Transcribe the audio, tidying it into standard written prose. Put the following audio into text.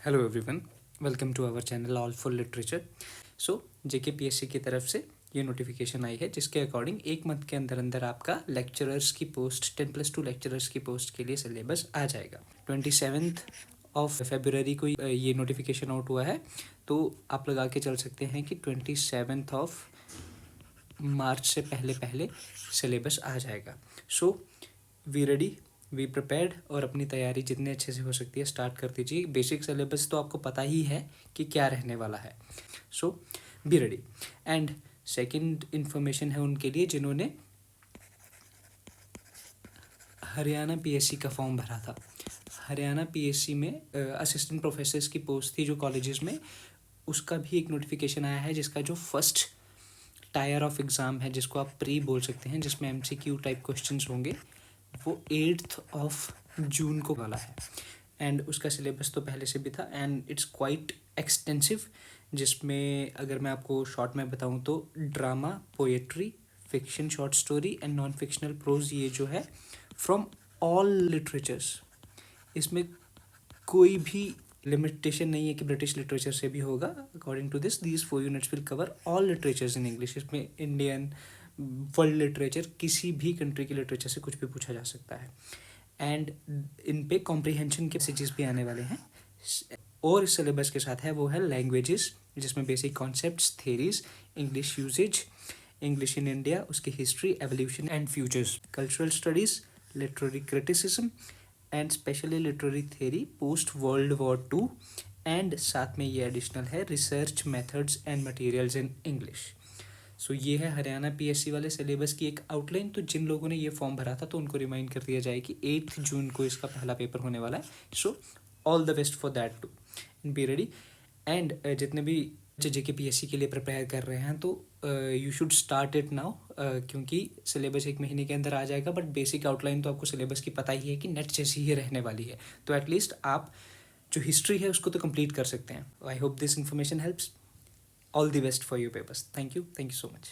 Hello everyone, welcome to our channel all for literature. So JKPSC की तरफ से ये नोटिफिकेशन आई है जिसके अकॉर्डिंग एक मंथ के अंदर अंदर आपका लेक्चरर्स की पोस्ट 10+2 लेक्चरर्स की पोस्ट के लिए सिलेबस आ जाएगा। 27th ऑफ February को ये नोटिफिकेशन आउट हुआ है, तो आप लगा के चल सकते हैं कि 27th ऑफ मार्च से पहले पहले सिलेबस आ जाएगा। So we ready, we prepared, और अपनी तैयारी जितने अच्छे से हो सकती है स्टार्ट कर दीजिए। बेसिक सिलेबस तो आपको पता ही है कि क्या रहने वाला है। So be ready. And second information है उनके लिए जिन्होंने हरियाणा PSC का फॉर्म भरा था। हरियाणा PSC में असिस्टेंट प्रोफेसर्स की पोस्ट थी जो कॉलेजेस में, उसका भी एक नोटिफिकेशन आया है जिसका जो फर्स्ट टायर ऑफ एग्ज़ाम है, जिसको आप प्री बोल सकते हैं, जिसमें MCQ टाइप क्वेश्चंस होंगे, वो 8th ऑफ जून को वाला है। एंड उसका सिलेबस तो पहले से भी था एंड इट्स क्वाइट एक्सटेंसिव, जिसमें अगर मैं आपको शॉर्ट में बताऊं तो drama, poetry, fiction, short story and non fictional prose, ये जो है फ्रॉम ऑल लिटरेचर्स, इसमें कोई भी लिमिटेशन नहीं है कि ब्रिटिश लिटरेचर से भी होगा। According to these 4 units will cover all literatures in English. इसमें इंडियन, वर्ल्ड लिटरेचर, किसी भी कंट्री के लिटरेचर से कुछ भी पूछा जा सकता है। एंड इन पे कॉम्प्रीहेंशन के मैसेजेस भी आने वाले हैं। और इस सिलेबस के साथ है वो है लैंग्वेजेस, जिसमें basic concepts, theories, English usages, English in India, उसकी history, evolution and futures, cultural studies, literary criticism and specially literary theory post world war 2। And साथ में ये एडिशनल है research methods and materials in English. So ये है Haryana PSC वाले syllabus की एक आउटलाइन। तो जिन लोगों ने ये फॉर्म भरा था तो उनको रिमाइंड कर दिया जाए कि 8 जून को इसका पहला पेपर होने वाला है। So all the best for that too, be ready. And जितने भी JKPSC के लिए प्रिपेयर कर रहे हैं तो you should start it now, क्योंकि सिलेबस एक महीने के अंदर आ जाएगा। बट बेसिक आउटलाइन तो आपको सिलेबस की पता ही है कि नेट जैसी ही रहने वाली है, तो एटलीस्ट आप जो हिस्ट्री है उसको तो कंप्लीट कर सकते हैं। I hope this information helps. All the best for your papers. Thank you so much.